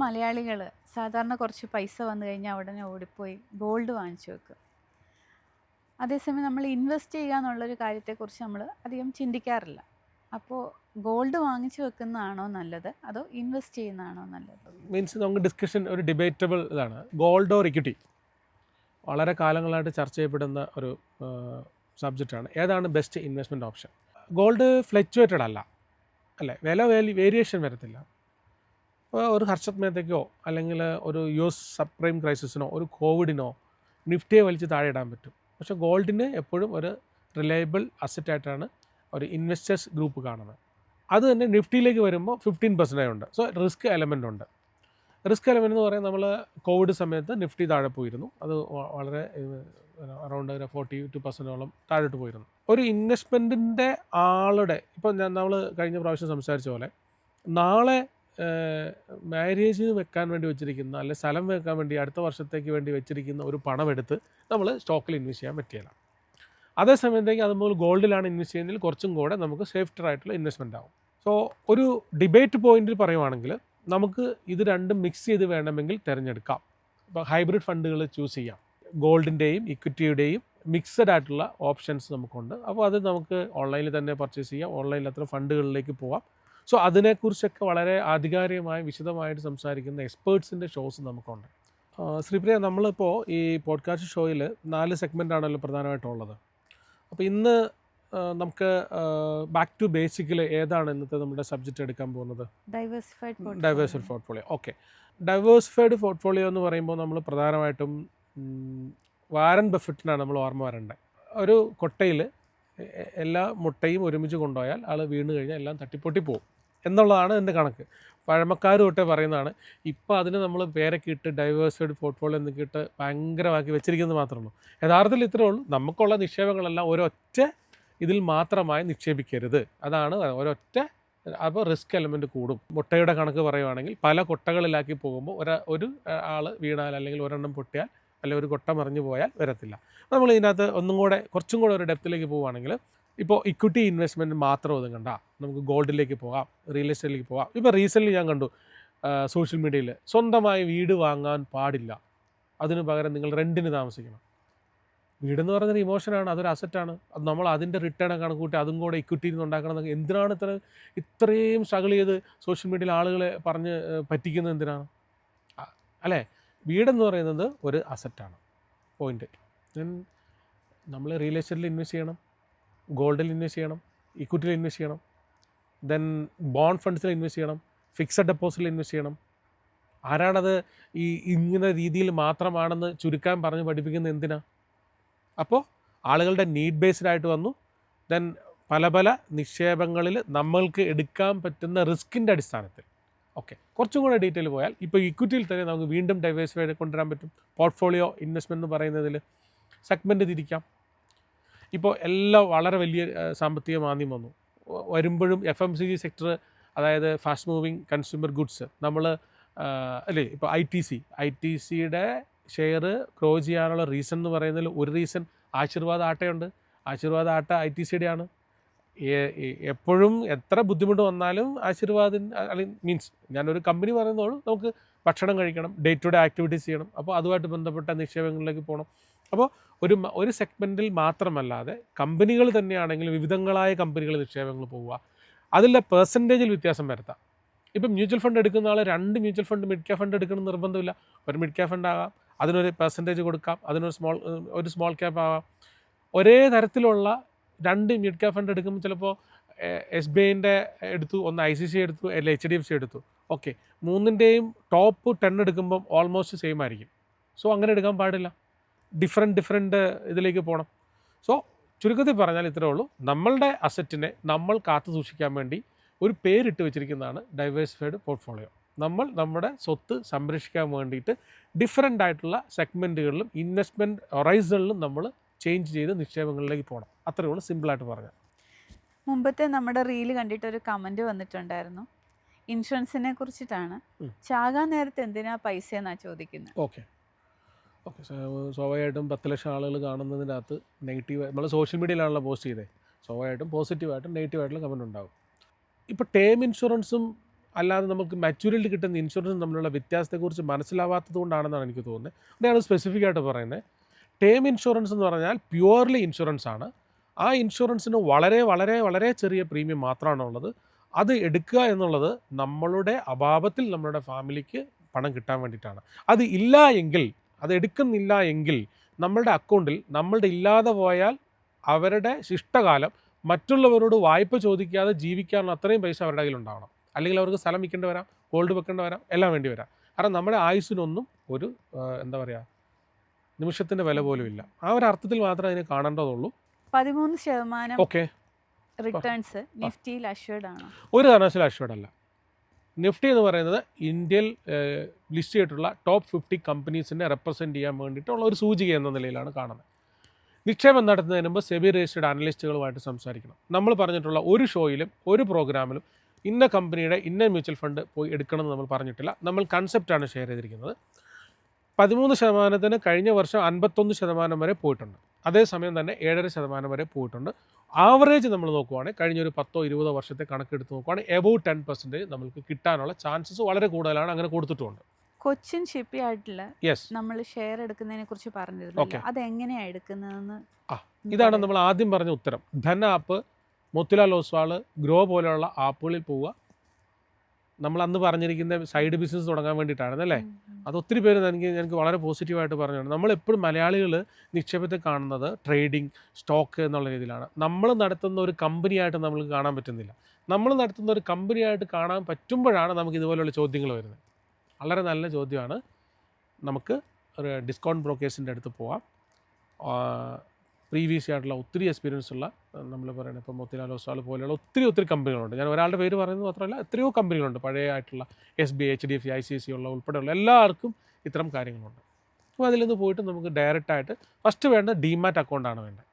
മലയാളികൾ സാധാരണ കുറച്ച് പൈസ വന്നു കഴിഞ്ഞാൽ ഉടനെ ഓടിപ്പോയി ഗോൾഡ് വാങ്ങിച്ചു വെക്കും. അതേസമയം നമ്മൾ ഇൻവെസ്റ്റ് ചെയ്യുക എന്നുള്ളൊരു കാര്യത്തെക്കുറിച്ച് നമ്മൾ അധികം ചിന്തിക്കാറില്ല. അപ്പോൾ ഗോൾഡ് വാങ്ങിച്ചു വെക്കുന്നതാണോ നല്ലത്, അതോ ഇൻവെസ്റ്റ് ചെയ്യുന്നതാണോ നല്ലത്? മീൻസ് നമുക്ക് ഡിസ്കഷൻ ഒരു ഡിബേറ്റബിൾ ഇതാണ്. ഗോൾഡ് ഓർ ഇക്വിറ്റി വളരെ കാലങ്ങളായിട്ട് ചർച്ച ചെയ്യപ്പെടുന്ന ഒരു സബ്ജക്റ്റാണ്. ഏതാണ് best investment option? Gold fluctuated അല്ലേ, വില വേരിയേഷൻ വരത്തില്ല. ഇപ്പോൾ ഒരു ഹർഷത് മേത്തയ്ക്കോ അല്ലെങ്കിൽ ഒരു US സബ്പ്രൈം ക്രൈസിസിനോ ഒരു കോവിഡിനോ നിഫ്റ്റിയെ വലിച്ച് താഴെ ഇടാൻ പറ്റും. പക്ഷേ ഗോൾഡിന് എപ്പോഴും ഒരു റിലയബിൾ അസറ്റായിട്ടാണ് ഒരു ഇൻവെസ്റ്റേഴ്സ് ഗ്രൂപ്പ് കാണുന്നത്. അത് തന്നെ നിഫ്റ്റിയിലേക്ക് വരുമ്പോൾ 15% ഉണ്ട്. സോ റിസ്ക് എലമെൻ്റ് ഉണ്ട്. റിസ്ക് എലമെൻ്റ് എന്ന് പറയുന്നത് നമ്മൾ കോവിഡ് സമയത്ത് നിഫ്റ്റി താഴെ പോയിരുന്നു. അത് വളരെ അറൗണ്ട് 42% താഴോട്ട് പോയിരുന്നു. ഒരു ഇൻവെസ്റ്റ്മെൻറ്റിൻ്റെ ആളുടെ ഇപ്പോൾ നമ്മൾ കഴിഞ്ഞ പ്രാവശ്യം സംസാരിച്ച പോലെ നാളെ മാരേജിന് വെക്കാൻ വേണ്ടി വെച്ചിരിക്കുന്ന അല്ലെങ്കിൽ സ്ഥലം വെക്കാൻ വേണ്ടി അടുത്ത വർഷത്തേക്ക് വേണ്ടി വെച്ചിരിക്കുന്ന ഒരു പണമെടുത്ത് നമ്മൾ സ്റ്റോക്കിൽ ഇൻവെസ്റ്റ് ചെയ്യാൻ പറ്റില്ല. അതേസമയത്തേക്ക് അത് നമ്മൾ ഗോൾഡിലാണ് ഇൻവെസ്റ്റ് ചെയ്യുന്നതിൽ കുറച്ചും കൂടെ നമുക്ക് സേഫ്റ്റർ ആയിട്ടുള്ള ഇൻവെസ്റ്റ്മെൻ്റ് ആവും. സോ ഒരു ഡിബേറ്റ് പോയിന്റിൽ പറയുവാണെങ്കിൽ നമുക്ക് ഇത് രണ്ടും മിക്സ് ചെയ്ത് വേണമെങ്കിൽ തിരഞ്ഞെടുക്കാം. ഇപ്പോൾ ഹൈബ്രിഡ് ഫണ്ടുകൾ ചൂസ് ചെയ്യാം. ഗോൾഡിൻ്റെയും ഇക്വിറ്റിയുടെയും മിക്സഡ് ആയിട്ടുള്ള ഓപ്ഷൻസ് നമുക്കുണ്ട്. അപ്പോൾ അത് നമുക്ക് ഓൺലൈനിൽ തന്നെ പർച്ചേസ് ചെയ്യാം. ഓൺലൈനിൽ അത്ര ഫണ്ടുകളിലേക്ക് പോവാം. സോ അതിനെക്കുറിച്ചൊക്കെ വളരെ ആധികാരികമായി വിശദമായിട്ട് സംസാരിക്കുന്ന എക്സ്പേർട്സിൻ്റെ ഷോസ് നമുക്കുണ്ട്. ശ്രീപ്രിയ, നമ്മളിപ്പോൾ ഈ പോഡ്കാസ്റ്റ് ഷോയിൽ 4 സെഗ്മെൻ്റ് ആണല്ലോ പ്രധാനമായിട്ടുള്ളത്. അപ്പോൾ ഇന്ന് നമുക്ക് ബാക്ക് ടു ബേസിക്കിൽ ഏതാണ് ഇന്നത്തെ നമ്മുടെ സബ്ജക്റ്റ് എടുക്കാൻ പോകുന്നത്? Diversified portfolio. Okay, diversified portfolio എന്ന് പറയുമ്പോൾ നമ്മൾ പ്രധാനമായിട്ടും വാരൻ ബഫറ്റിനാണ് നമ്മൾ ഓർമ്മ വരേണ്ടത്. ഒരു കൊട്ടയിൽ എല്ലാ മുട്ടയും ഒരുമിച്ച് കൊണ്ടുപോയാൽ ആൾ വീണ് കഴിഞ്ഞാൽ എല്ലാം തട്ടിപ്പൊട്ടി പോകും എന്നുള്ളതാണ് എൻ്റെ കണക്ക്. പഴമക്കാർ തൊട്ടേ പറയുന്നതാണ്. ഇപ്പോൾ അതിന് നമ്മൾ പേരൊക്കെ ഇട്ട് ഡൈവേഴ്സിഫൈഡ് പോർട്ട്ഫോളിയോ എന്നൊക്കെ ഇട്ട് ഭയങ്കരമാക്കി വെച്ചിരിക്കുന്നത് മാത്രമേ ഉള്ളൂ. യഥാർത്ഥത്തിൽ ഇത്രേ ഉള്ളൂ, നമുക്കുള്ള നിക്ഷേപങ്ങളെല്ലാം ഒരൊറ്റ ഇതിൽ മാത്രമായി നിക്ഷേപിക്കരുത്. അതാണ് ഒരൊറ്റ. അപ്പോൾ റിസ്ക് എലമെൻറ്റ് കൂടും. മുട്ടയുടെ കണക്ക് പറയുവാണെങ്കിൽ പല കൊട്ടകളിലാക്കി പോകുമ്പോൾ ഒരു ആൾ വീണാൽ അല്ലെങ്കിൽ ഒരെണ്ണം പൊട്ടിയാൽ അല്ലെങ്കിൽ ഒരു കൊട്ട മറിഞ്ഞു പോയാൽ വരത്തില്ല. നമ്മൾ ഇതിനകത്ത് കുറച്ചും കൂടെ ഒരു ഡെപ്തിലേക്ക് പോവുകയാണെങ്കിൽ ഇപ്പോൾ ഇക്വിറ്റി ഇൻവെസ്റ്റ്മെൻറ്റ് മാത്രം ഒതുങ്ങണ്ട, നമുക്ക് ഗോൾഡിലേക്ക് പോകാം, റിയൽ എസ്റ്റേറ്റിലേക്ക് പോകാം. ഇപ്പോൾ റീസെൻ്റ്ലി ഞാൻ കണ്ടു സോഷ്യൽ മീഡിയയിൽ സ്വന്തമായി വീട് വാങ്ങാൻ പാടില്ല, അതിന് പകരം നിങ്ങൾ റെൻറ്റിന് താമസിക്കണം. വീടെന്ന് പറയുന്നൊരു ഇമോഷനാണ്, അതൊരു അസറ്റാണ്. അത് നമ്മൾ അതിൻ്റെ റിട്ടേൺ കണക്കൂട്ടി അതും കൂടെ ഇക്വിറ്റിയിൽ നിന്ന് ഉണ്ടാക്കണം. എന്തിനാണ് ഇത്രയും സ്ട്രഗിൾ ചെയ്ത് സോഷ്യൽ മീഡിയയിൽ ആളുകളെ പറഞ്ഞ് പറ്റിക്കുന്നത് എന്തിനാണ്? അല്ലേ, വീടെന്ന് പറയുന്നത് ഒരു അസറ്റാണ്. പോയിൻ്റ്. നമ്മൾ റിയൽ എസ്റ്റേറ്റിൽ ഇൻവെസ്റ്റ് ചെയ്യണം, ഗോൾഡിൽ ഇൻവെസ്റ്റ് ചെയ്യണം, ഇക്വിറ്റിയിൽ ഇൻവെസ്റ്റ് ചെയ്യണം, ദെൻ ബോണ്ട് ഫണ്ട്സിൽ ഇൻവെസ്റ്റ് ചെയ്യണം, ഫിക്സഡ് ഡെപ്പോസിറ്റിൽ ഇൻവെസ്റ്റ് ചെയ്യണം. ആരാണത് ഇങ്ങനെ രീതിയിൽ മാത്രമാണെന്ന് ചുരുക്കാൻ പറഞ്ഞ് പഠിപ്പിക്കുന്നത് എന്തിനാ? അപ്പോൾ ആളുകളുടെ നീഡ് ബേസ്ഡ് ആയിട്ട് വന്നു. ദെൻ പല നിക്ഷേപങ്ങളിൽ നമ്മൾക്ക് എടുക്കാൻ പറ്റുന്ന റിസ്കിൻ്റെ അടിസ്ഥാനത്തിൽ. ഓക്കെ, കുറച്ചും കൂടെ ഡീറ്റെയിൽ പോയാൽ ഇപ്പോൾ ഇക്വിറ്റിയിൽ തന്നെ നമുക്ക് വീണ്ടും ഡൈവേഴ്സിഫൈഡ് കൊണ്ടുവരാൻ പറ്റും. പോർട്ട്ഫോളിയോ ഇൻവെസ്റ്റ്മെൻറ്റ് എന്ന് പറയുന്നതിൽ സെഗ്മെൻറ്റ് തിരിക്കാം. ഇപ്പോൾ എല്ലാം വളരെ വലിയ സാമ്പത്തിക മാന്ദ്യം വരുമ്പോഴും FMCG സെക്ടർ, അതായത് ഫാസ്റ്റ് മൂവിങ് കൺസ്യൂമർ ഗുഡ്സ്, നമ്മൾ അല്ലേ, ഇപ്പോൾ ITCയുടെ ഷെയർ ഗ്രോ ചെയ്യാനുള്ള റീസൺ എന്ന് പറയുന്നതിൽ ഒരു റീസൺ ആശീർവാദ് ആട്ടയുണ്ട്. ആശീർവാദ് ആട്ട ITCയുടെ ആണ്. എപ്പോഴും എത്ര ബുദ്ധിമുട്ട് വന്നാലും ആശീർവാദിന് അല്ലെങ്കിൽ മീൻസ് ഞാനൊരു കമ്പനി പറയുന്നതോട് നമുക്ക് ഭക്ഷണം കഴിക്കണം, ഡേ ടു ഡേ ആക്ടിവിറ്റീസ് ചെയ്യണം. അപ്പോൾ അതുമായിട്ട് ബന്ധപ്പെട്ട നിക്ഷേപങ്ങളിലേക്ക് പോകണം. അപ്പോൾ ഒരു സെഗ്മെൻറ്റിൽ മാത്രമല്ലാതെ കമ്പനികൾ തന്നെയാണെങ്കിലും വിവിധങ്ങളായ കമ്പനികൾ നിക്ഷേപങ്ങൾ പോവുക, അതിലെ പെർസെൻറ്റേജിൽ വ്യത്യാസം വരുത്താം. ഇപ്പം മ്യൂച്വൽ ഫണ്ട് എടുക്കുന്ന ആൾ 2 mutual fund mid cap fund എടുക്കണം നിർബന്ധമില്ല. ഒരു മിഡ് ക്യാപ് ഫണ്ട് ആകാം, അതിനൊരു പെർസെൻറ്റേജ് കൊടുക്കാം, അതിനൊരു സ്മോൾ ക്യാപ്പ് ആകാം. ഒരേ തരത്തിലുള്ള 2 മിഡ് ക്യാപ് ഫണ്ട് എടുക്കുമ്പോൾ ചിലപ്പോൾ SBIൻ്റെ എടുത്തു, ഒന്ന് ICICI എടുത്തു, അല്ലെങ്കിൽ HDFC എടുത്തു. ഓക്കെ, മൂന്നിൻ്റെയും ടോപ്പ് 10 എടുക്കുമ്പം ഓൾമോസ്റ്റ് സെയിം ആയിരിക്കും. സോ അങ്ങനെ എടുക്കാൻ പാടില്ല, ഡിഫറെൻറ്റ് ഇതിലേക്ക് പോകണം. സോ ചുരുക്കത്തിൽ പറഞ്ഞാൽ ഇത്രേ ഉള്ളൂ, നമ്മളുടെ അസറ്റിനെ നമ്മൾ കാത്തു സൂക്ഷിക്കാൻ വേണ്ടി ഒരു പേരിട്ട് വെച്ചിരിക്കുന്നതാണ് ഡൈവേഴ്സിഫൈഡ് പോർട്ട്ഫോളിയോ. നമ്മൾ നമ്മുടെ സ്വത്ത് സംരക്ഷിക്കാൻ വേണ്ടിയിട്ട് ഡിഫറെൻ്റ് ആയിട്ടുള്ള സെഗ്മെൻറ്റുകളിലും ഇൻവെസ്റ്റ്മെൻറ്റ് ഹൊറൈസണിലും നമ്മൾ ചേഞ്ച് ചെയ്ത് നിക്ഷേപങ്ങളിലേക്ക് പോകണം. അത്രയേ ഉള്ളൂ, സിമ്പിളായിട്ട് പറഞ്ഞാൽ. മുമ്പത്തെ നമ്മുടെ റീല് കണ്ടിട്ട് ഒരു കമൻറ്റ് വന്നിട്ടുണ്ടായിരുന്നു, ഇൻഷുറൻസിനെ കുറിച്ചിട്ടാണ്. ചാകാൻ നേരത്തെ എന്തിനാ പൈസ എന്നാണ് ചോദിക്കുന്നത്. ഓക്കെ, സ്വാഭാവികമായിട്ടും 10 ലക്ഷം ആളുകൾ കാണുന്നതിനകത്ത് നെഗറ്റീവ്, നമ്മൾ സോഷ്യൽ മീഡിയയിലാണല്ലോ പോസ്റ്റ് ചെയ്തത്, സ്വാഭാവികമായിട്ടും പോസിറ്റീവായിട്ടും നെഗറ്റീവായിട്ടുള്ള കമൻറ്റ് ഉണ്ടാകും. ഇപ്പോൾ ടേം ഇൻഷുറൻസും അല്ലാതെ നമുക്ക് മാച്യൂരിറ്റി കിട്ടുന്ന ഇൻഷുറൻസും തമ്മിലുള്ള വ്യത്യാസത്തെക്കുറിച്ച് മനസ്സിലാവാത്തത് കൊണ്ടാണെന്നാണ് എനിക്ക് തോന്നുന്നത്. അതാണ് സ്പെസിഫിക് ആയിട്ട് പറയുന്നത്. ടേം ഇൻഷുറൻസ് എന്ന് പറഞ്ഞാൽ പ്യുവർലി ഇൻഷുറൻസ് ആണ്. ആ ഇൻഷുറൻസിന് വളരെ വളരെ വളരെ ചെറിയ പ്രീമിയം മാത്രമാണ് ഉള്ളത്. അത് എടുക്കുക എന്നുള്ളത് നമ്മളുടെ അഭാവത്തിൽ നമ്മളുടെ ഫാമിലിക്ക് പണം കിട്ടാൻ വേണ്ടിയിട്ടാണ്. അത് ഇല്ല എങ്കിൽ, അത് എടുക്കുന്നില്ല എങ്കിൽ നമ്മളുടെ അക്കൗണ്ടിൽ നമ്മളുടെ ഇല്ലാതെ പോയാൽ അവരുടെ ശിഷ്ടകാലം മറ്റുള്ളവരോട് വായ്പ ചോദിക്കാതെ ജീവിക്കാനുള്ള അത്രയും പൈസ അവരുടെ കയ്യിൽ ഉണ്ടാവണം. അല്ലെങ്കിൽ അവർക്ക് സ്ഥലം വിൽക്കേണ്ടി വരാം, ഗോൾഡ് വെക്കേണ്ടി വരാം, എല്ലാം വേണ്ടി വരാം. കാരണം നമ്മുടെ ആയുസ്സിനൊന്നും ഒരു എന്താ പറയുക, നിമിഷത്തിൻ്റെ വില പോലും ഇല്ല. ആ ഒരു അർത്ഥത്തിൽ മാത്രമേ അതിനെ കാണേണ്ടതുള്ളൂ. 13% ഓക്കെ, റിട്ടേൺസ് നിഫ്റ്റിയിൽ അഷ്വേർഡ് ആണോ? ഒരു കാരണവശാലും അഷ്വേർഡ് അല്ല. നിഫ്റ്റി എന്ന് പറയുന്നത് ഇന്ത്യയിൽ ലിസ്റ്റ് ചെയ്തിട്ടുള്ള ടോപ്പ് 50 കമ്പനീസിനെ റെപ്രസെൻറ്റ് ചെയ്യാൻ വേണ്ടിയിട്ടുള്ള ഒരു സൂചിക എന്ന നിലയിലാണ് കാണുന്നത്. നിക്ഷേപം നടത്തുന്നതിന് മുമ്പ് സെബി രജിസ്റ്റേർഡ് അനലിസ്റ്റുകളുമായിട്ട് സംസാരിക്കണം. നമ്മൾ പറഞ്ഞിട്ടുള്ള ഒരു ഷോയിലും ഒരു പ്രോഗ്രാമിലും ഇന്ന കമ്പനിയുടെ ഇന്ന മ്യൂച്വൽ ഫണ്ട് പോയി എടുക്കണമെന്ന് നമ്മൾ പറഞ്ഞിട്ടില്ല. നമ്മൾ കൺസെപ്റ്റാണ് ഷെയർ ചെയ്തിരിക്കുന്നത്. 13% കഴിഞ്ഞ വർഷം 51% വരെ പോയിട്ടുണ്ട്. അതേസമയം തന്നെ 7.5% വരെ പോയിട്ടുണ്ട്. ആവറേജ് നമ്മൾ നോക്കുവാണെങ്കിൽ കഴിഞ്ഞൊരു 10-20 വർഷത്തെ കണക്കെടുത്ത് നോക്കുവാണെങ്കിൽ എബോവ് 10% നമുക്ക് കിട്ടാനുള്ള ചാൻസസ് വളരെ കൂടുതലാണ്. അങ്ങനെ കൊടുത്തിട്ടുമുണ്ട്. കൊച്ചിൻ ഷിപ്പ് യാർഡിൽ യെസ്, നമ്മൾ ഷെയർ എടുക്കുന്നതിനെ കുറിച്ച് പറഞ്ഞിരുന്നു. അതെങ്ങനെയാണ് എടുക്കുന്നതെന്ന് ഇതാണ് നമ്മൾ ആദ്യം പറഞ്ഞ ഉത്തരം. ധൻ ആപ്പ്, മോത്തിലാൽ ഒസ്വാൾ, ഗ്രോ പോലെയുള്ള ആപ്പുകളിൽ പോവുക. നമ്മൾ അന്ന് പറഞ്ഞിരിക്കുന്ന സൈഡ് ബിസിനസ് തുടങ്ങാൻ വേണ്ടിയിട്ടാണ് അല്ലേ? അത് ഒത്തിരി പേര് എനിക്ക് വളരെ പോസിറ്റീവായിട്ട് പറഞ്ഞതാണ്. നമ്മളെപ്പോഴും മലയാളികൾ നിക്ഷേപത്തെ കാണുന്നത് ട്രേഡിംഗ്, സ്റ്റോക്ക് എന്നുള്ള രീതിയിലാണ്. നമ്മൾ നടത്തുന്ന ഒരു കമ്പനിയായിട്ട് നമ്മൾക്ക് കാണാൻ പറ്റുന്നില്ല. നമ്മൾ നടത്തുന്ന ഒരു കമ്പനിയായിട്ട് കാണാൻ പറ്റുമ്പോഴാണ് നമുക്ക് ഇതുപോലെയുള്ള ചോദ്യങ്ങൾ വരുന്നത്. വളരെ നല്ല ചോദ്യമാണ്. നമുക്ക് ഒരു ഡിസ്കൗണ്ട് ബ്രോക്കേഴ്സിൻ്റെ അടുത്ത് പോവാം. പ്രീവിയസ് ആയിട്ടുള്ള ഒത്തിരി എക്സ്പീരിയൻസ് ഉള്ള, നമ്മൾ പറയുന്നത് ഇപ്പോൾ മോത്തിലാൽ ഒസ്വാൾ പോലെയുള്ള ഒത്തിരി കമ്പനികളുണ്ട്. ഞാൻ ഒരാളുടെ പേര് പറയുന്നത് മാത്രമല്ല, എത്രയോ കമ്പനികളുണ്ട്. പഴയ ആയിട്ടുള്ള SBI, HDFC, ICICI ഉള്ള ഉൾപ്പെടെയുള്ള എല്ലാവർക്കും ഇത്തരം കാര്യങ്ങളുണ്ട്. അപ്പോൾ അതിൽ നിന്ന് പോയിട്ട് നമുക്ക് ഡയറക്റ്റായിട്ട് ഫസ്റ്റ് വേണ്ട ഡിമാറ്റ് അക്കൗണ്ടാണ് വേണ്ടത്.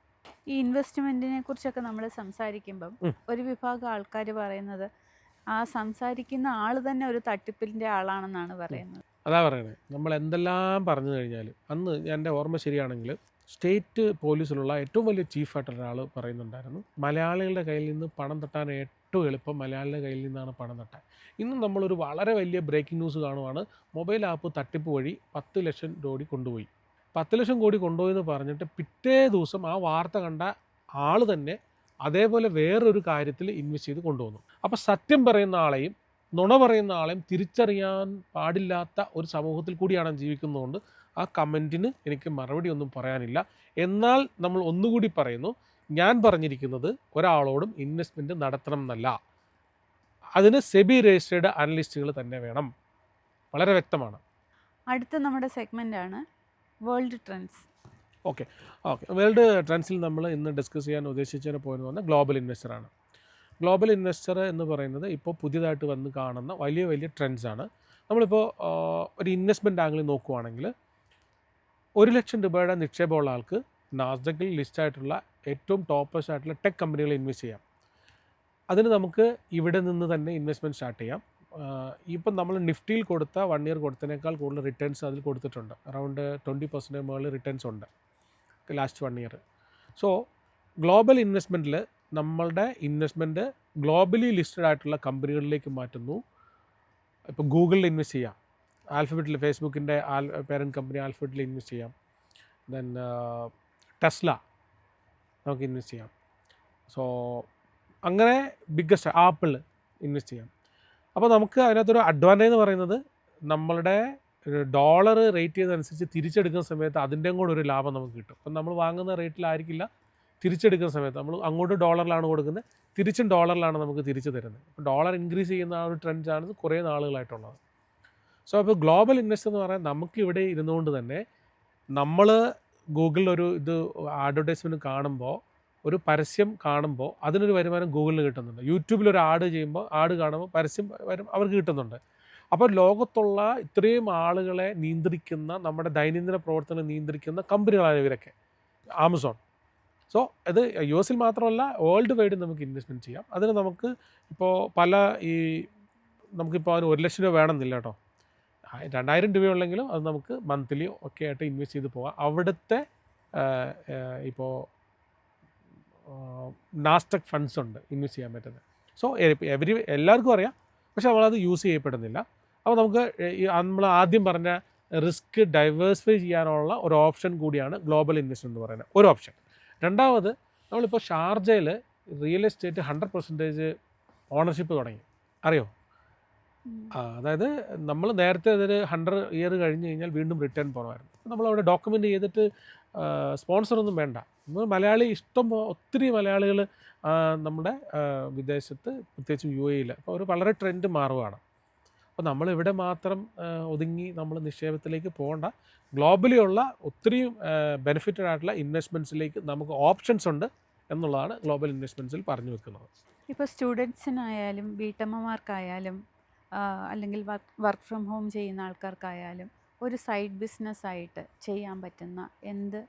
ഈ ഇൻവെസ്റ്റ്മെൻറ്റിനെ കുറിച്ചൊക്കെ നമ്മൾ സംസാരിക്കുമ്പം ഒരു വിഭാഗം ആൾക്കാർ പറയുന്നത് ആ സംസാരിക്കുന്ന ആൾ തന്നെ ഒരു തട്ടിപ്പിൻ്റെ ആളാണെന്നാണ് പറയുന്നത്. അതാ പറയണത്. നമ്മൾ എന്തെല്ലാം പറഞ്ഞു കഴിഞ്ഞാൽ, അന്ന് എൻ്റെ ഓർമ്മ ശരിയാണെങ്കിൽ സ്റ്റേറ്റ് പോലീസിലുള്ള ഏറ്റവും വലിയ ചീഫായിട്ടുള്ള ഒരാൾ പറയുന്നുണ്ടായിരുന്നു, മലയാളികളുടെ കയ്യിൽ നിന്ന് പണം തട്ടാൻ ഏറ്റവും എളുപ്പം മലയാളികളുടെ കയ്യിൽ നിന്നാണ് പണം തട്ടാൻ. ഇന്ന് നമ്മളൊരു വളരെ വലിയ ബ്രേക്കിംഗ് ന്യൂസ് കാണുവാണ്. മൊബൈൽ ആപ്പ് തട്ടിപ്പ് വഴി 10 ലക്ഷം കോടി കൊണ്ടുപോയി. 10 ലക്ഷം കോടി കൊണ്ടുപോയി എന്ന് പറഞ്ഞിട്ട് പിറ്റേ ദിവസം ആ വാർത്ത കണ്ട ആൾ തന്നെ അതേപോലെ വേറൊരു കാര്യത്തിൽ ഇൻവെസ്റ്റ് ചെയ്ത് കൊണ്ടുവന്നു. അപ്പോൾ സത്യം പറയുന്ന ആളെയും നുണ പറയുന്ന ആളെയും തിരിച്ചറിയാൻ പാടില്ലാത്ത ഒരു സമൂഹത്തിൽ കൂടിയാണ് ജീവിക്കുന്നതുകൊണ്ട് ആ കമൻറ്റിന് എനിക്ക് മറുപടി ഒന്നും പറയാനില്ല. എന്നാൽ നമ്മൾ ഒന്നുകൂടി പറയുന്നു, ഞാൻ പറഞ്ഞിരിക്കുന്നത് ഒരാളോടും ഇൻവെസ്റ്റ്മെൻറ്റ് നടത്തണം എന്നല്ല. അതിന് സെബി രജിസ്റ്റേർഡ് അനലിസ്റ്റുകൾ തന്നെ വേണം. വളരെ വ്യക്തമാണ്. അടുത്ത നമ്മുടെ സെഗ്മെൻ്റാണ് വേൾഡ് ട്രെൻഡ്സ്. ഓക്കെ, വേൾഡ് ട്രെൻഡ്സിൽ നമ്മൾ ഇന്ന് ഡിസ്കസ് ചെയ്യാൻ ഉദ്ദേശിച്ചതിന് പോയെന്ന് പറഞ്ഞാൽ ഗ്ലോബൽ ഇൻവെസ്റ്ററാണ്. ഗ്ലോബൽ ഇൻവെസ്റ്റർ എന്ന് പറയുന്നത് ഇപ്പോൾ പുതിയതായിട്ട് വന്ന് കാണുന്ന വലിയ ട്രെൻഡ്സാണ്. നമ്മളിപ്പോൾ ഒരു ഇൻവെസ്റ്റ്മെൻറ്റ് ആംഗിൾ നോക്കുവാണെങ്കിൽ 1 ലക്ഷം രൂപയുടെ നിക്ഷേപമുള്ള ആൾക്ക് നാസ്ഡക്കിൽ ലിസ്റ്റായിട്ടുള്ള ഏറ്റവും ടോപ്പസ്റ്റ് ആയിട്ടുള്ള ടെക് കമ്പനികളിൽ ഇൻവെസ്റ്റ് ചെയ്യാം. അതിന് നമുക്ക് ഇവിടെ നിന്ന് തന്നെ ഇൻവെസ്റ്റ്മെൻറ്റ് സ്റ്റാർട്ട് ചെയ്യാം. ഇപ്പം നമ്മൾ നിഫ്റ്റിയിൽ കൊടുത്ത 1 ഇയർ കൊടുത്തതിനേക്കാൾ കൂടുതൽ റിട്ടേൺസ് അതിൽ കൊടുത്തിട്ടുണ്ട്. അറൗണ്ട് 20% മുകളിൽ റിട്ടേൺസ് ഉണ്ട് ലാസ്റ്റ് 1 ഇയർ. സോ ഗ്ലോബൽ ഇൻവെസ്റ്റ്മെൻറ്റിൽ നമ്മളുടെ ഇൻവെസ്റ്റ്മെൻറ്റ് ഗ്ലോബലി ലിസ്റ്റഡ് ആയിട്ടുള്ള കമ്പനികളിലേക്ക് മാറ്റുന്നു. ഇപ്പോൾ ഗൂഗിളിൽ ഇൻവെസ്റ്റ് ചെയ്യാം, ആൽഫബറ്റിൽ ഫേസ്ബുക്കിൻ്റെ പേരൻറ്റ് കമ്പനി ആൽഫബറ്റിൽ ഇൻവെസ്റ്റ് ചെയ്യാം. ദെൻ ടെസ്ല നമുക്ക് ഇൻവെസ്റ്റ് ചെയ്യാം. സോ അങ്ങനെ ബിഗ്ഗസ്റ്റ് ആപ്പിൾ ഇൻവെസ്റ്റ് ചെയ്യാം. അപ്പോൾ നമുക്ക് അതിനകത്തൊരു അഡ്വാൻറ്റേജ് എന്ന് പറയുന്നത് നമ്മളുടെ ഡോളർ റേറ്റ് ചെയ്തതനുസരിച്ച് തിരിച്ചെടുക്കുന്ന സമയത്ത് അതിൻ്റെയും കൂടെ ഒരു ലാഭം നമുക്ക് കിട്ടും. അപ്പം നമ്മൾ വാങ്ങുന്ന റേറ്റിലായിരിക്കില്ല തിരിച്ചെടുക്കുന്ന സമയത്ത്. നമ്മൾ അങ്ങോട്ട് ഡോളറിലാണ് കൊടുക്കുന്നത്, തിരിച്ചും ഡോളറിലാണ് നമുക്ക് തിരിച്ചു തരുന്നത്. അപ്പോൾ ഡോളർ ഇൻക്രീസ് ചെയ്യുന്ന ആ ഒരു ട്രെൻഡാണ് കുറേ നാളുകളായിട്ടുള്ളത്. സോ അപ്പോൾ ഗ്ലോബൽ ഇൻവെസ്റ്റ് എന്ന് പറയാൻ നമുക്കിവിടെ ഇരുന്നുകൊണ്ട് തന്നെ നമ്മൾ ഗൂഗിളിൽ ഒരു അഡ്വർടൈസ്മെൻറ്റ് കാണുമ്പോൾ, ഒരു പരസ്യം കാണുമ്പോൾ അതിനൊരു വരുമാനം ഗൂഗിളിന് കിട്ടുന്നുണ്ട്. യൂട്യൂബിൽ ഒരു ആഡ് ചെയ്യുമ്പോൾ ആഡ് കാണുമ്പോൾ പരസ്യം അവർക്ക് കിട്ടുന്നുണ്ട്. അപ്പോൾ ലോകത്തുള്ള ഇത്രയും ആളുകളെ നിയന്ത്രിക്കുന്ന, നമ്മുടെ ദൈനംദിന പ്രവർത്തനം നിയന്ത്രിക്കുന്ന കമ്പനികളാണ് ഇവരൊക്കെ. ആമസോൺ. സോ ഇത് US മാത്രമല്ല, വേൾഡ് വൈഡ് നമുക്ക് ഇൻവെസ്റ്റ്മെൻറ്റ് ചെയ്യാം. അതിന് നമുക്ക് ഇപ്പോൾ നമുക്കിപ്പോൾ അതിന് 1 ലക്ഷം രൂപ വേണമെന്നില്ല കേട്ടോ. 2000 രൂപയുള്ളെങ്കിലും അത് നമുക്ക് മന്ത്ലി ഒക്കെ ആയിട്ട് ഇൻവെസ്റ്റ് ചെയ്ത് പോകാം. അവിടുത്തെ ഇപ്പോൾ നാസ്ഡക്ക് ഫണ്ട്സ് ഉണ്ട് ഇൻവെസ്റ്റ് ചെയ്യാൻ പറ്റുന്നത്. സോ എല്ലാവർക്കും അറിയാം പക്ഷേ നമ്മളത് യൂസ് ചെയ്യപ്പെടുന്നില്ല. അപ്പോൾ നമുക്ക് നമ്മൾ ആദ്യം പറഞ്ഞ റിസ്ക് ഡൈവേഴ്സിഫൈ ചെയ്യാനുള്ള ഒരു ഓപ്ഷൻ കൂടിയാണ് ഗ്ലോബൽ ഇൻവെസ്റ്റ്മെൻറ്റ് എന്ന് പറയുന്നത് ഒരു ഓപ്ഷൻ. രണ്ടാമത് നമ്മളിപ്പോൾ ഷാർജയിൽ റിയൽ എസ്റ്റേറ്റ് 100% ഓണർഷിപ്പ് തുടങ്ങി, അറിയോ? അതായത് നമ്മൾ നേരത്തെ അതൊരു 100 ഇയർ കഴിഞ്ഞ് കഴിഞ്ഞാൽ വീണ്ടും റിട്ടേൺ പോകണമായിരുന്നു. നമ്മളവിടെ ഡോക്യുമെൻ്റ് ചെയ്തിട്ട് സ്പോൺസറൊന്നും വേണ്ട. നമ്മൾ മലയാളി ഒത്തിരി മലയാളികൾ നമ്മുടെ വിദേശത്ത്, പ്രത്യേകിച്ച് UAE അപ്പോൾ ഒരു വളരെ ട്രെൻഡ് മാറുകയാണ്. അപ്പോൾ നമ്മളിവിടെ മാത്രം ഒതുങ്ങി നമ്മൾ നിക്ഷേപത്തിലേക്ക് പോകേണ്ട, ഗ്ലോബലി ഉള്ള ഒത്തിരി ബെനിഫിറ്റഡ് ആയിട്ടുള്ള ഇൻവെസ്റ്റ്മെൻറ്റ്സിലേക്ക് നമുക്ക് ഓപ്ഷൻസ് ഉണ്ട് എന്നുള്ളതാണ് ഗ്ലോബൽ ഇൻവെസ്റ്റ്മെൻറ്റ്സിൽ പറഞ്ഞു വെക്കുന്നത്. ഇപ്പോൾ സ്റ്റുഡൻസിനായാലും വീട്ടമ്മമാർക്കായാലും അല്ലെങ്കിൽ വർക്ക് ഫ്രം ഹോം ചെയ്യുന്ന ആൾക്കാർക്കായാലും ഒരു സൈഡ് ബിസിനസ്സായിട്ട് ചെയ്യാൻ പറ്റുന്ന എന്ത്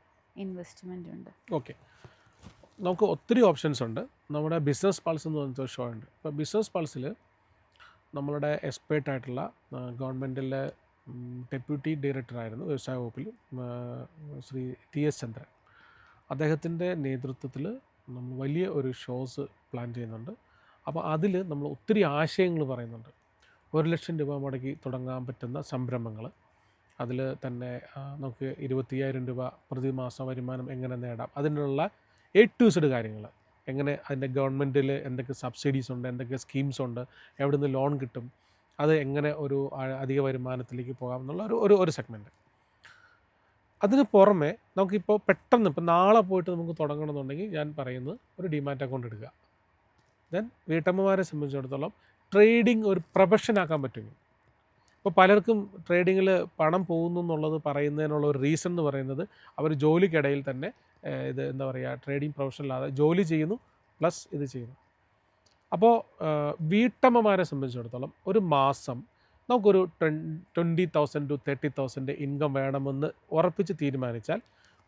ഇൻവെസ്റ്റ്മെൻ്റ് ഉണ്ട്? ഓക്കെ, നമുക്ക് ഒത്തിരി ഓപ്ഷൻസ് ഉണ്ട്. നമ്മുടെ ബിസിനസ് പൾസ് എന്ന് പറഞ്ഞൊരു ഷോ ഉണ്ട്. ഇപ്പോൾ ബിസിനസ് പൾസിൽ നമ്മളുടെ എക്സ്പേർട്ട് ആയിട്ടുള്ള ഗവൺമെൻറ്റിലെ ഡെപ്യൂട്ടി ഡയറക്ടറായിരുന്നു വ്യവസായ വകുപ്പിൽ ശ്രീ TS ചന്ദ്രൻ. അദ്ദേഹത്തിൻ്റെ നേതൃത്വത്തിൽ നമ്മൾ വലിയ ഒരു ഷോസ് പ്ലാൻ ചെയ്യുന്നുണ്ട്. അപ്പോൾ അതിൽ നമ്മൾ ഒത്തിരി ആശയങ്ങൾ പറയുന്നുണ്ട്. 1 ലക്ഷം രൂപ മുടക്കി തുടങ്ങാൻ പറ്റുന്ന സംരംഭങ്ങൾ, അതിൽ തന്നെ നമുക്ക് 25,000 രൂപ പ്രതിമാസ വരുമാനം എങ്ങനെ നേടാം, അതിനുള്ള A to Z കാര്യങ്ങൾ, എങ്ങനെ അതിൻ്റെ ഗവൺമെൻറ്റിൽ എന്തൊക്കെ സബ്സിഡീസ് ഉണ്ട്, എന്തൊക്കെ സ്കീംസ് ഉണ്ട്, എവിടെ നിന്ന് ലോൺ കിട്ടും, അത് എങ്ങനെ ഒരു അധിക വരുമാനത്തിലേക്ക് പോകാം എന്നുള്ള ഒരു സെഗ്മെൻറ്റ്. അതിന് പുറമെ നമുക്കിപ്പോൾ പെട്ടെന്ന് ഇപ്പോൾ നാളെ പോയിട്ട് നമുക്ക് തുടങ്ങണമെന്നുണ്ടെങ്കിൽ ഞാൻ പറയുന്നത് ഒരു ഡിമാറ്റ് അക്കൗണ്ട് എടുക്കുക. ദെൻ വീട്ടമ്മമാരെ സംബന്ധിച്ചിടത്തോളം ട്രേഡിംഗ് ഒരു പ്രൊഫഷനാക്കാൻ പറ്റുമെങ്കിൽ, ഇപ്പോൾ പലർക്കും ട്രേഡിങ്ങിൽ പണം പോകുന്നു എന്നുള്ളത് പറയുന്നതിനുള്ള ഒരു റീസൺ എന്ന് പറയുന്നത് അവർ ജോലിക്കിടയിൽ തന്നെ ഇത് എന്താ പറയുക, ട്രേഡിംഗ് പ്രൊഫഷനല്ലാതെ ജോലി ചെയ്യുന്നു പ്ലസ് ഇത് ചെയ്യുന്നു. അപ്പോൾ വീട്ടമ്മമാരെ സംബന്ധിച്ചിടത്തോളം ഒരു മാസം നമുക്കൊരു 20,000 to 30,000 ഇൻകം വേണമെന്ന് ഉറപ്പിച്ച് തീരുമാനിച്ചാൽ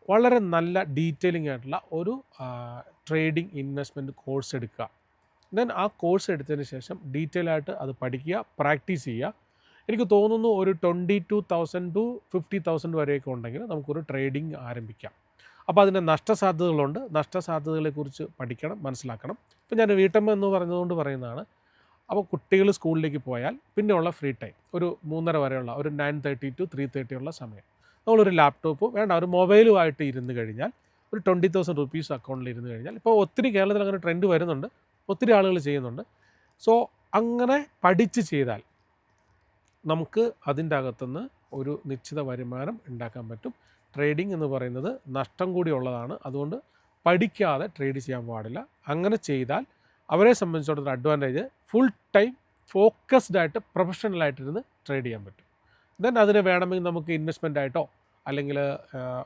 വളരെ നല്ല ഡീറ്റെയിലിംഗ് ആയിട്ടുള്ള ഒരു ട്രേഡിംഗ് ഇൻവെസ്റ്റ്മെൻറ്റ് കോഴ്സ് എടുക്കുക. ദെൻ ആ കോഴ്സ് എടുത്തതിന് ശേഷം ഡീറ്റെയിൽ ആയിട്ട് അത് പഠിക്കുക, പ്രാക്ടീസ് ചെയ്യുക. എനിക്ക് തോന്നുന്നു ഒരു 22,000 to 50,000 വരെയൊക്കെ ഉണ്ടെങ്കിൽ നമുക്കൊരു ട്രേഡിംഗ് ആരംഭിക്കാം. അപ്പോൾ അതിൻ്റെ നഷ്ടസാധ്യതകളുണ്ട്. നഷ്ടസാധ്യതകളെക്കുറിച്ച് പഠിക്കണം, മനസ്സിലാക്കണം. ഇപ്പോൾ ഞാൻ വീട്ടമ്മ എന്ന് പറഞ്ഞതുകൊണ്ട് പറയുന്നതാണ്. അപ്പോൾ കുട്ടികൾ സ്കൂളിലേക്ക് പോയാൽ പിന്നെയുള്ള ഫ്രീ ടൈം ഒരു 3:30 വരെയുള്ള ഒരു 9:30 to 3:30 ഉള്ള സമയം നമ്മളൊരു ലാപ്ടോപ്പ് വേണ്ട ഒരു മൊബൈലുമായിട്ട് ഇരുന്ന് കഴിഞ്ഞാൽ ഒരു 20,000 റുപ്പീസ് അക്കൗണ്ടിൽ ഇരുന്ന് കഴിഞ്ഞാൽ, ഇപ്പോൾ ഒത്തിരി കേരളത്തിൽ അങ്ങനെ ട്രെൻഡ് വരുന്നുണ്ട്, ഒത്തിരി ആളുകൾ ചെയ്യുന്നുണ്ട്. സോ അങ്ങനെ പഠിച്ച് ചെയ്താൽ നമുക്ക് അതിൻ്റെ അകത്തുനിന്ന് ഒരു നിശ്ചിത വരുമാനം ഉണ്ടാക്കാൻ പറ്റും. ട്രേഡിംഗ് എന്ന് പറയുന്നത് നഷ്ടം കൂടി ഉള്ളതാണ്. അതുകൊണ്ട് പഠിക്കാതെ ട്രേഡ് ചെയ്യാൻ പാടില്ല. അങ്ങനെ ചെയ്താൽ അവരെ സംബന്ധിച്ചിടത്തോളം അഡ്വാൻറ്റേജ് ഫുൾ ടൈം ഫോക്കസ്ഡ് ആയിട്ട് പ്രൊഫഷണലായിട്ടിരുന്ന് ട്രേഡ് ചെയ്യാൻ പറ്റും. ദെൻ അതിന് വേണമെങ്കിൽ നമുക്ക് ഇൻവെസ്റ്റ്മെൻ്റ് ആയിട്ടോ അല്ലെങ്കിൽ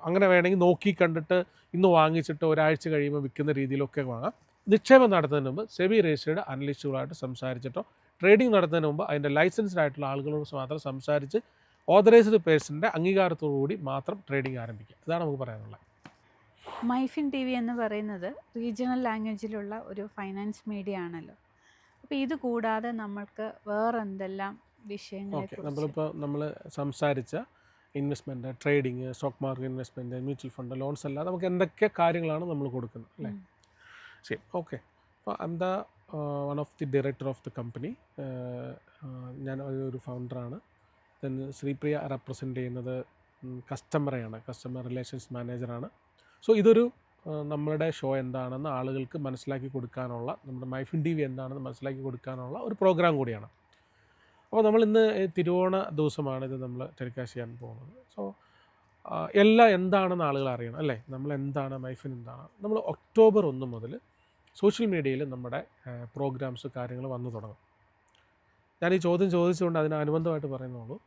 അങ്ങനെ വേണമെങ്കിൽ നോക്കി കണ്ടിട്ട് ഇന്ന് വാങ്ങിച്ചിട്ട് ഒരാഴ്ച കഴിയുമ്പോൾ വിൽക്കുന്ന രീതിയിലൊക്കെ വാങ്ങാം. നിക്ഷേപം നടത്തുന്നതിന് മുമ്പ് സെബി രജിസ്റ്റേർഡ് അനലിസ്റ്റുകളായിട്ട് സംസാരിച്ചിട്ടോ ട്രേഡിംഗ് നടത്തുന്നതിന് മുമ്പ് അതിൻ്റെ ലൈസൻസ്ഡ് ആയിട്ടുള്ള ആളുകളോട് മാത്രം സംസാരിച്ച് ഓതറൈസ്ഡ് പേഴ്സണിൻ്റെ അംഗീകാരത്തോടുകൂടി മാത്രം ട്രേഡിംഗ് ആരംഭിക്കുക. ഇതാണ് നമുക്ക് പറയാനുള്ളത്. മൈഫിൻ TV എന്ന് പറയുന്നത് റീജിയണൽ ലാംഗ്വേജിലുള്ള ഒരു ഫൈനാൻസ് മീഡിയ ആണല്ലോ. അപ്പോൾ ഇത് കൂടാതെ നമ്മൾക്ക് വേറെ എന്തെല്ലാം വിഷയങ്ങളെക്കുറിച്ച് നമ്മളിപ്പോൾ നമ്മൾ സംസാരിച്ച investment, trading, stock market investment, mutual fund, loans എല്ലാം നമുക്ക് എന്തൊക്കെ കാര്യങ്ങളാണ് നമ്മൾ കൊടുക്കുന്നത് അല്ലേ? ശരി, ഓക്കെ. അപ്പോൾ എന്താ one of the director of the company, ഞാൻ ഒരു ഫൗണ്ടറാണ്. ദെൻ ശ്രീപ്രിയ റെപ്രസെൻ്റ് ചെയ്യുന്നത് കസ്റ്റമറെയാണ്, കസ്റ്റമർ റിലേഷൻസ് മാനേജറാണ്. സോ ഇതൊരു നമ്മളുടെ ഷോ എന്താണെന്ന് ആളുകൾക്ക് മനസ്സിലാക്കി കൊടുക്കാനുള്ള, നമ്മുടെ മൈഫിൻ TV എന്താണെന്ന് മനസ്സിലാക്കി കൊടുക്കാനുള്ള ഒരു പ്രോഗ്രാം കൂടിയാണ്. അപ്പോൾ നമ്മൾ ഇന്ന് തിരുവോണ ദിവസമാണ് ഇത് നമ്മൾ ടെലികാസ്റ്റ് ചെയ്യാൻ പോകുന്നത്. സോ എല്ലാം എന്താണെന്ന് ആളുകൾ അറിയണം അല്ലേ? നമ്മൾ എന്താണ്, മൈഫിൻ എന്താണ്. നമ്മൾ ഒക്ടോബർ 1 മുതൽ സോഷ്യൽ മീഡിയയിൽ നമ്മുടെ പ്രോഗ്രാംസ് കാര്യങ്ങൾ വന്നു തുടങ്ങും. ഞാൻ ഈ ചോദ്യം ചോദിച്ചുകൊണ്ട് അതിനനുബന്ധമായിട്ട് പറയുന്നുള്ളൂ.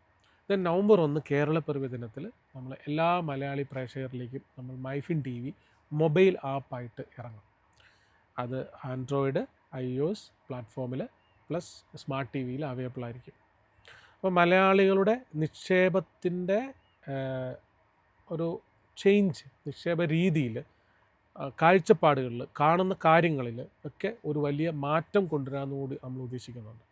ദെൻ നവംബർ 1 കേരളപ്പിറവി ദിനത്തിൽ നമ്മൾ എല്ലാ മലയാളി പ്രേക്ഷകരിലേക്കും നമ്മൾ മൈഫിൻ TV മൊബൈൽ ആപ്പായിട്ട് ഇറങ്ങും. അത് ആൻഡ്രോയിഡ്, iOS പ്ലാറ്റ്ഫോമിൽ പ്ലസ് സ്മാർട്ട് TVയിൽ അവൈലബിൾ ആയിരിക്കും. അപ്പോൾ മലയാളികളുടെ നിക്ഷേപത്തിൻ്റെ ഒരു ചേഞ്ച്, നിക്ഷേപ രീതിയിൽ, കാഴ്ചപ്പാടുകളിൽ, കാണുന്ന കാര്യങ്ങളിൽ ഒക്കെ ഒരു വലിയ മാറ്റം കൊണ്ടുവരാമെന്നുകൂടി നമ്മൾ ഉദ്ദേശിക്കുന്നുണ്ട്.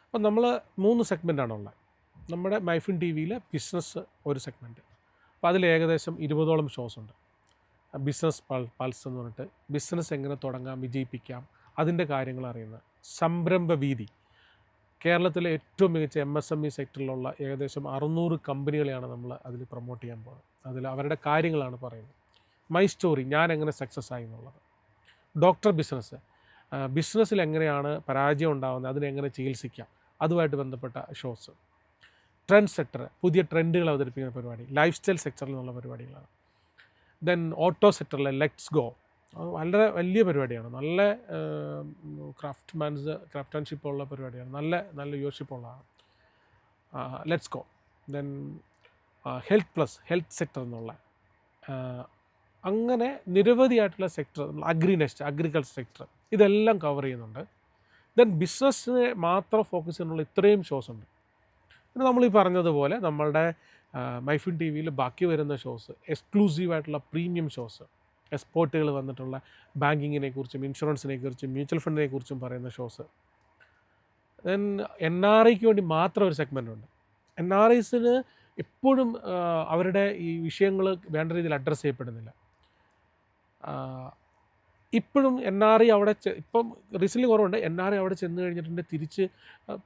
അപ്പോൾ നമ്മൾ 3 സെഗ്മെൻറ്റാണുള്ളത്. നമ്മുടെ മൈഫിൻ TVയിൽ ബിസിനസ് ഒരു സെഗ്മെൻറ്റ്. അപ്പോൾ അതിൽ ഏകദേശം 20ഓളം ഷോസ് ഉണ്ട്. ബിസിനസ് പൾസ് എന്ന് പറഞ്ഞിട്ട് ബിസിനസ് എങ്ങനെ തുടങ്ങാം, വിജയിപ്പിക്കാം, അതിൻ്റെ കാര്യങ്ങൾ അറിയുന്ന സംരംഭ വീതി. കേരളത്തിലെ ഏറ്റവും മികച്ച MSME സെക്ടറിലുള്ള ഏകദേശം 600 കമ്പനികളെയാണ് നമ്മൾ അതിൽ പ്രൊമോട്ട് ചെയ്യാൻ പോകുന്നത്. അതിൽ അവരുടെ കാര്യങ്ങളാണ് പറയുന്നത്. മൈ സ്റ്റോറി, ഞാൻ എങ്ങനെ സക്സസ് ആയി എന്നുള്ളത്. ഡോക്ടർ ബിസിനസ്, ബിസിനസ്സിൽ എങ്ങനെയാണ് പരാജയം ഉണ്ടാകുന്നത്, അതിനെങ്ങനെ ചികിത്സിക്കാം, അതുമായിട്ട് ബന്ധപ്പെട്ട ഷോസ്. ട്രെൻഡ് സെക്ടർ, പുതിയ ട്രെൻഡുകൾ അവതരിപ്പിക്കുന്ന പരിപാടി. ലൈഫ് സ്റ്റൈൽ സെക്ടറിൽ നിന്നുള്ള പരിപാടികളാണ്. ദെൻ ഓട്ടോ സെക്ടറിലെ ലെറ്റ്സ് ഗോ, അത് വളരെ വലിയ പരിപാടിയാണ്. നല്ല ക്രാഫ്റ്റ്മാൻഷിപ്പ് ഉള്ള പരിപാടിയാണ്. നല്ല വ്യൂവർഷിപ്പ് ഉള്ളതാണ് let's go. Then health plus, health sector എന്നുള്ള അങ്ങനെ നിരവധിയായിട്ടുള്ള സെക്ടർ. അഗ്രികൾച്ചർ സെക്ടർ, ഇതെല്ലാം കവർ ചെയ്യുന്നുണ്ട്. ദെൻ ബിസിനസ്സിനെ മാത്രം ഫോക്കസ് ചെയ്യാനുള്ള ഇത്രയും ഷോസ് ഉണ്ട്. പിന്നെ നമ്മൾ ഈ പറഞ്ഞതുപോലെ നമ്മളുടെ മൈഫിൻ TV ബാക്കി വരുന്ന ഷോസ് എക്സ്ക്ലൂസീവായിട്ടുള്ള പ്രീമിയം ഷോസ്, എക്സ്പോർട്ടുകൾ വന്നിട്ടുള്ള ബാങ്കിങ്ങിനെ കുറിച്ചും ഇൻഷുറൻസിനെ കുറിച്ചും മ്യൂച്വൽ ഫണ്ടിനെ കുറിച്ചും പറയുന്ന ഷോസ്. ദെൻ NRIക്ക് വേണ്ടി മാത്രം ഒരു സെഗ്മെൻ്റ് ഉണ്ട്. NRIസിന് എപ്പോഴും അവരുടെ ഈ വിഷയങ്ങൾ വേണ്ട രീതിയിൽ അഡ്രസ്സ് ചെയ്യപ്പെടുന്നില്ല. ഇപ്പോഴും NRI അവിടെ ഇപ്പം റീസെൻ്റ്ലി കുറവുണ്ട്. NRI അവിടെ ചെന്ന് കഴിഞ്ഞിട്ടുണ്ടെങ്കിൽ തിരിച്ച്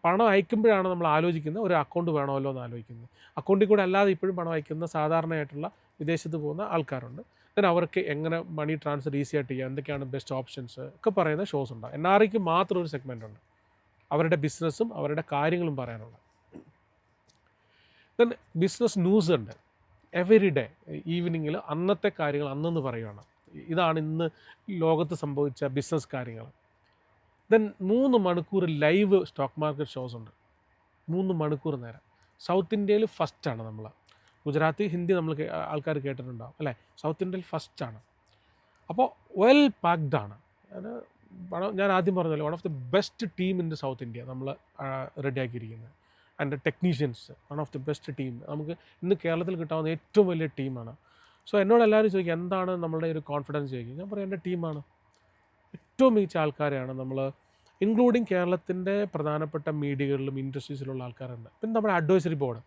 പണം അയക്കുമ്പോഴാണ് നമ്മൾ ആലോചിക്കുന്നത് ഒരു അക്കൗണ്ട് വേണമല്ലോ എന്ന് ആലോചിക്കുന്നത്. അക്കൗണ്ടിൽ കൂടെ അല്ലാതെ ഇപ്പോഴും പണം അയക്കുന്ന സാധാരണയായിട്ടുള്ള വിദേശത്ത് പോകുന്ന ആൾക്കാരുണ്ട്. then അവർക്ക് എങ്ങനെ മണി ട്രാൻസ്ഫർ ഈസി ആയിട്ട് ചെയ്യാം, എന്തൊക്കെയാണ് ബെസ്റ്റ് ഓപ്ഷൻസ് ഒക്കെ പറയുന്ന ഷോസ് ഉണ്ട്. NRIക്ക് മാത്രം ഒരു സെഗ്മെൻ്റ് ഉണ്ട്, അവരുടെ ബിസിനസ്സും അവരുടെ കാര്യങ്ങളും പറയാനുള്ള. ദെൻ ബിസിനസ് ന്യൂസ് ഉണ്ട്. എവറി ഡേ ഈവനിങ്ങിൽ അന്നത്തെ കാര്യങ്ങൾ അന്നെന്ന് പറയുകയാണ്, ഇതാണ് ഇന്ന് ലോകത്ത് സംഭവിച്ച ബിസിനസ് കാര്യങ്ങൾ. ദെൻ 3 മണിക്കൂർ ലൈവ് സ്റ്റോക്ക് മാർക്കറ്റ് ഷോസ് ഉണ്ട്. 3 മണിക്കൂർ നേരം. സൗത്ത് ഇന്ത്യയിൽ ഫസ്റ്റാണ് നമ്മൾ. ഗുജറാത്തി, ഹിന്ദി നമ്മൾ ആൾക്കാർ കേട്ടിട്ടുണ്ടാവും അല്ലേ. സൗത്ത് ഇന്ത്യയിൽ ഫസ്റ്റാണ്. അപ്പോൾ വെൽ പാക്ഡാണ്. ഞാൻ ആദ്യം പറഞ്ഞല്ലോ, one of the best team in the south India നമ്മൾ റെഡിയാക്കിയിരിക്കുന്നത്. And technicians, one of the best team. നമുക്ക് ഇന്ന് കേരളത്തിൽ കിട്ടാവുന്ന ഏറ്റവും വലിയ ടീമാണ്. സോ എന്നോട് എല്ലാവരും ചോദിക്കും എന്താണ് നമ്മളുടെ ഒരു കോൺഫിഡൻസ് ചോദിക്കും. ഞാൻ പറയാം എൻ്റെ ടീമാണ്. ഏറ്റവും മികച്ച ആൾക്കാരെയാണ് നമ്മൾ, ഇൻക്ലൂഡിങ് കേരളത്തിൻ്റെ പ്രധാനപ്പെട്ട മീഡിയകളിലും ഇൻഡസ്ട്രീസിലുള്ള ആൾക്കാരുണ്ട്. പിന്നെ നമ്മുടെ advisory board,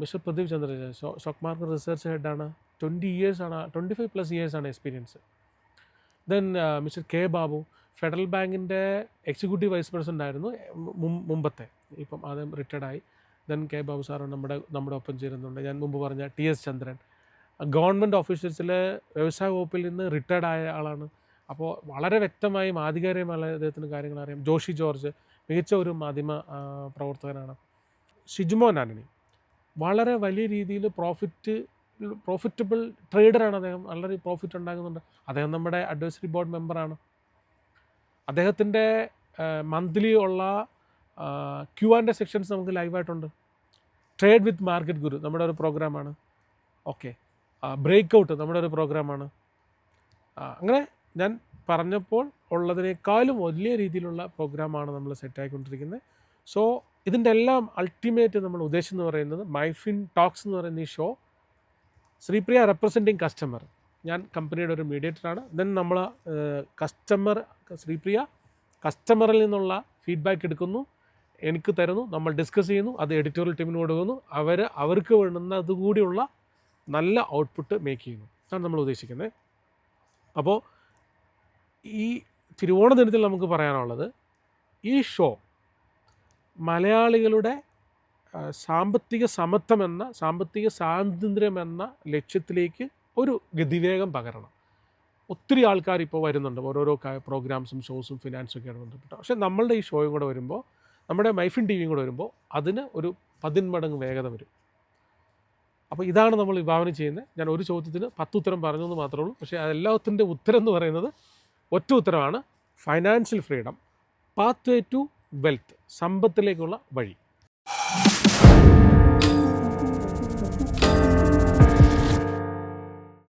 mister Pradeep Chandra stock market research ഹെഡാണ്. 20 ഇയേഴ്സാണ്, 25+ ഇയേഴ്സാണ് experience. Then mister K Babu, Federal ബാങ്കിൻ്റെ എക്സിക്യൂട്ടീവ് വൈസ് പ്രസിഡൻ്റ് ആയിരുന്നു മുമ്പത്തെ, ഇപ്പം ആദ്യം റിട്ടയർഡായി. ദെൻ കെ ബാബു സാറ് നമ്മുടെ ഒപ്പം ചേരുന്നുണ്ട്. ഞാൻ മുമ്പ് പറഞ്ഞ TS ചന്ദ്രൻ, ഗവൺമെൻറ് ഓഫീസേഴ്സിലെ വ്യവസായ വകുപ്പിൽ നിന്ന് റിട്ടയർഡ് ആയ ആളാണ്. അപ്പോൾ വളരെ വ്യക്തമായും ആധികാരികമായ അദ്ദേഹത്തിന് കാര്യങ്ങൾ അറിയാം. ജോഷി ജോർജ്, മികച്ച ഒരു മാധ്യമ പ്രവർത്തകനാണ്. ഷിജുമോൻ ആന്റണി, വളരെ വലിയ രീതിയിൽ പ്രോഫിറ്റബിൾ ട്രേഡറാണ് അദ്ദേഹം. വളരെ പ്രോഫിറ്റ് ഉണ്ടാകുന്നുണ്ട്. അദ്ദേഹം നമ്മുടെ അഡ്വൈസറി ബോർഡ് മെമ്പറാണ്. അദ്ദേഹത്തിൻ്റെ മന്ത്ലി ഉള്ള Q&A സെക്ഷൻസ് നമുക്ക് ലൈവായിട്ടുണ്ട്. ട്രേഡ് വിത്ത് മാർക്കറ്റ് ഗുരു നമ്മുടെ ഒരു പ്രോഗ്രാമാണ്. ഓക്കെ, ബ്രേക്ക് ഔട്ട് നമ്മുടെ ഒരു പ്രോഗ്രാമാണ്. അങ്ങനെ ഞാൻ പറഞ്ഞപ്പോൾ ഉള്ളതിനേക്കാളും വലിയ രീതിയിലുള്ള പ്രോഗ്രാമാണ് നമ്മൾ സെറ്റായിക്കൊണ്ടിരിക്കുന്നത്. സോ ഇതിൻ്റെ എല്ലാം അൾട്ടിമേറ്റ് നമ്മൾ ഉദ്ദേശം എന്ന് പറയുന്നത് മൈഫിൻ ടോക്സ് എന്ന് പറയുന്ന ഈ ഷോ, ശ്രീപ്രിയ റെപ്രസെൻറ്റിങ് കസ്റ്റമർ, ഞാൻ കമ്പനിയുടെ ഒരു മീഡിയേറ്ററാണ്. ദെൻ നമ്മൾ ശ്രീപ്രിയ കസ്റ്റമറിൽ നിന്നുള്ള ഫീഡ്ബാക്ക് എടുക്കുന്നു, എനിക്ക് തരുന്നു, നമ്മൾ ഡിസ്കസ് ചെയ്യുന്നു, അത് എഡിറ്റോറിയൽ ടീമിന് കൊടുക്കുന്നു, അവർക്ക് വേണ്ടുന്നത് കൂടിയുള്ള നല്ല ഔട്ട്പുട്ട് മേക്ക് ചെയ്യുന്നു. അതാണ് നമ്മൾ ഉദ്ദേശിക്കുന്നത്. അപ്പോൾ ഈ തിരുവോണ ദിനത്തിൽ നമുക്ക് പറയാനുള്ളത്, ഈ ഷോ മലയാളികളുടെ സാമ്പത്തിക സമത്വം എന്ന, സാമ്പത്തിക സ്വാതന്ത്ര്യം എന്ന ലക്ഷ്യത്തിലേക്ക് ഒരു ഗതിവേഗം പകരണം. ഒത്തിരി ആൾക്കാർ ഇപ്പോൾ വരുന്നുണ്ട്, ഓരോരോ പ്രോഗ്രാംസും ഷോസും ഫിനാൻസും ഒക്കെയാണ് ബന്ധപ്പെട്ട്. പക്ഷേ നമ്മളുടെ ഈ ഷോയും കൂടെ വരുമ്പോൾ, നമ്മുടെ മൈഫിൻ TVയും കൂടെ വരുമ്പോൾ അതിന് ഒരു 10 മടങ്ങ് വേഗത വരും. അപ്പോൾ ഇതാണ് നമ്മൾ വിഭാവനം ചെയ്യുന്നത്. ഞാൻ ഒരു ചോദ്യത്തിന് 10 ഉത്തരം പറഞ്ഞെന്ന് മാത്രമേ ഉള്ളൂ. പക്ഷേ അതെല്ലാത്തിൻ്റെ ഉത്തരം എന്ന് പറയുന്നത് ഒറ്റ ഉത്തരമാണ്: financial freedom, path way to wealth, സമ്പത്തിലേക്കുള്ള വഴി.